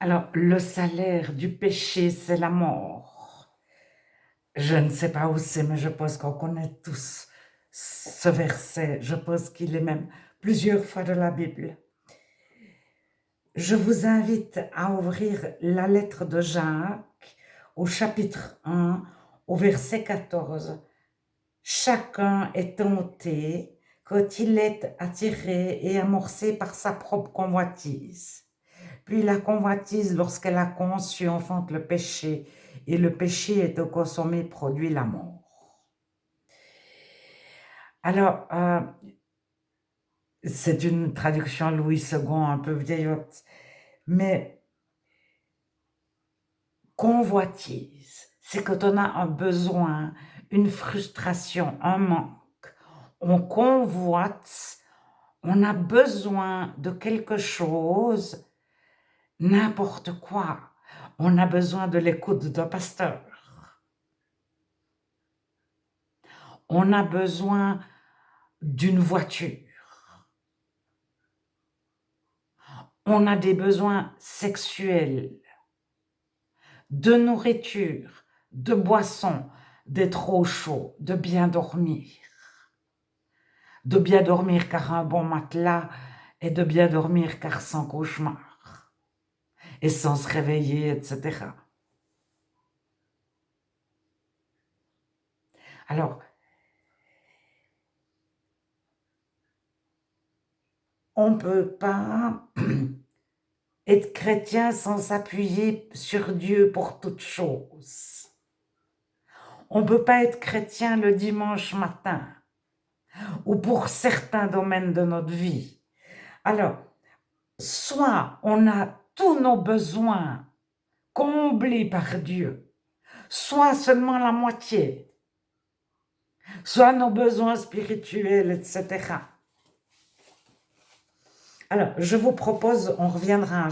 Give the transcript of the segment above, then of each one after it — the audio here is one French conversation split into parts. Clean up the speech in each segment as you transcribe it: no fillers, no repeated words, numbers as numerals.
Alors, le salaire du péché, c'est la mort. Je ne sais pas où c'est, mais je pense qu'on connaît tous ce verset. Je pense qu'il est même plusieurs fois dans la Bible. Je vous invite à ouvrir la lettre de Jacques au chapitre 1, au verset 14. Chacun est tenté quand il est attiré et amorcé par sa propre convoitise. Puis la convoitise, lorsqu'elle a conçu, enfante le péché, et le péché étant consommé produit la mort. Alors, c'est une traduction Louis II un peu vieillotte, mais convoitise, c'est quand on a un besoin, une frustration, un manque. On convoite, on a besoin de quelque chose, n'importe quoi. On a besoin de l'écoute d'un pasteur. On a besoin d'une voiture. On a des besoins sexuels, de nourriture, de boissons, d'être au chaud, de bien dormir. De bien dormir car un bon matelas et de bien dormir car sans cauchemar et sans se réveiller, etc. Alors, on ne peut pas être chrétien sans s'appuyer sur Dieu pour toutes choses. On ne peut pas être chrétien le dimanche matin ou pour certains domaines de notre vie. Alors, soit on a tous nos besoins comblés par Dieu, soit seulement la moitié, soit nos besoins spirituels, etc. Alors, je vous propose, on reviendra,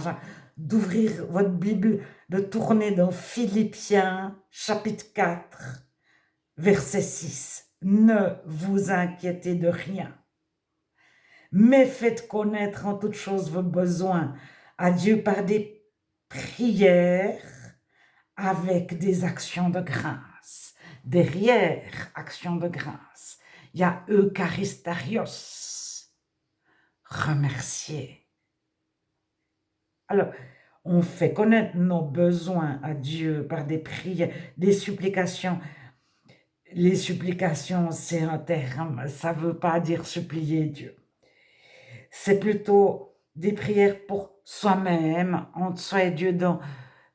d'ouvrir votre Bible, de tourner dans Philippiens, chapitre 4, verset 6. Ne vous inquiétez de rien, mais faites connaître en toutes choses vos besoins à Dieu par des prières avec des actions de grâce. Derrière actions de grâce, il y a Eucharistarios, remercier. Alors, on fait connaître nos besoins à Dieu par des prières, des supplications. Les supplications, c'est un terme, ça ne veut pas dire supplier Dieu. C'est plutôt des prières pour soi-même, entre soi et Dieu, dans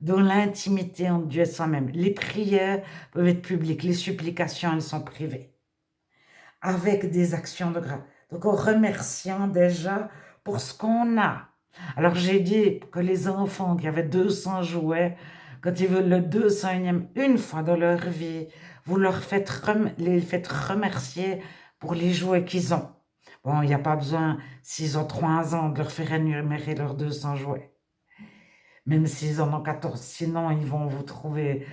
l'intimité entre Dieu et soi-même. Les prières peuvent être publiques, les supplications, elles sont privées, avec des actions de grâce. Donc, en remerciant déjà pour ce qu'on a. Alors, j'ai dit que les enfants qui avaient 200 jouets, quand ils veulent le 201e une fois dans leur vie, vous les faites remercier pour les jouets qu'ils ont. Bon, il n'y a pas besoin, s'ils ont 3 ans, de leur faire énumérer leurs 200 jouets. Même s'ils en ont 14, sinon ils vont vous trouver.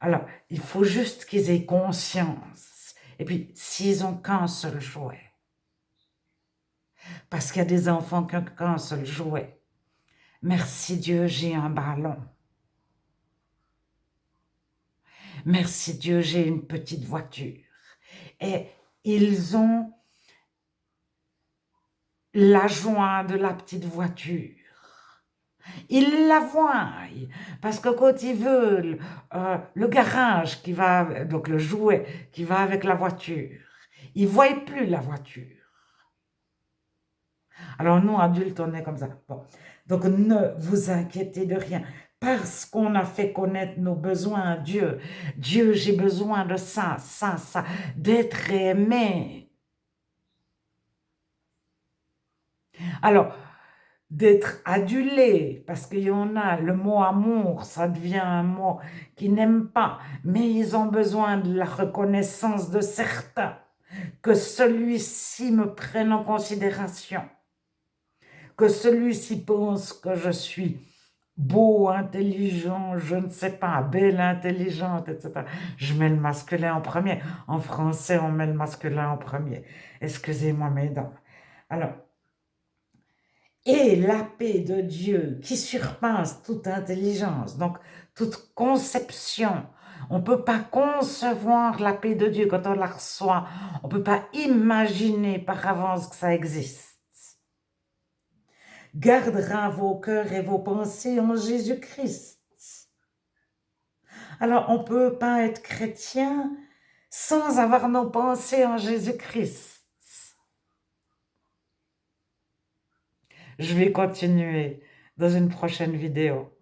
Alors, il faut juste qu'ils aient conscience. Et puis, s'ils ont qu'un seul jouet, parce qu'il y a des enfants qui n'ont qu'un seul jouet. Merci Dieu, j'ai un ballon. Merci Dieu, j'ai une petite voiture. Et ils ont la joie de la petite voiture. Ils la voient, parce que quand ils veulent le garage qui va, donc le jouet qui va avec la voiture, ils ne voient plus la voiture. Alors nous, adultes, on est comme ça. Bon. Donc ne vous inquiétez de rien, parce qu'on a fait connaître nos besoins à Dieu. Dieu, j'ai besoin de ça, ça, ça, d'être aimé. Alors, d'être adulé, parce qu'il y en a, le mot amour, ça devient un mot qu'ils n'aiment pas, mais ils ont besoin de la reconnaissance de certains, que celui-ci me prenne en considération, que celui-ci pense que je suis beau, intelligent, je ne sais pas, belle, intelligente, etc. Je mets le masculin en premier. En français, on met le masculin en premier. Excusez-moi, mesdames. Alors, Et la paix de Dieu qui surpasse toute intelligence, donc toute conception. On ne peut pas concevoir la paix de Dieu quand on la reçoit. On ne peut pas imaginer par avance que ça existe. Gardera vos cœurs et vos pensées en Jésus-Christ. Alors, on ne peut pas être chrétien sans avoir nos pensées en Jésus-Christ. Je vais continuer dans une prochaine vidéo.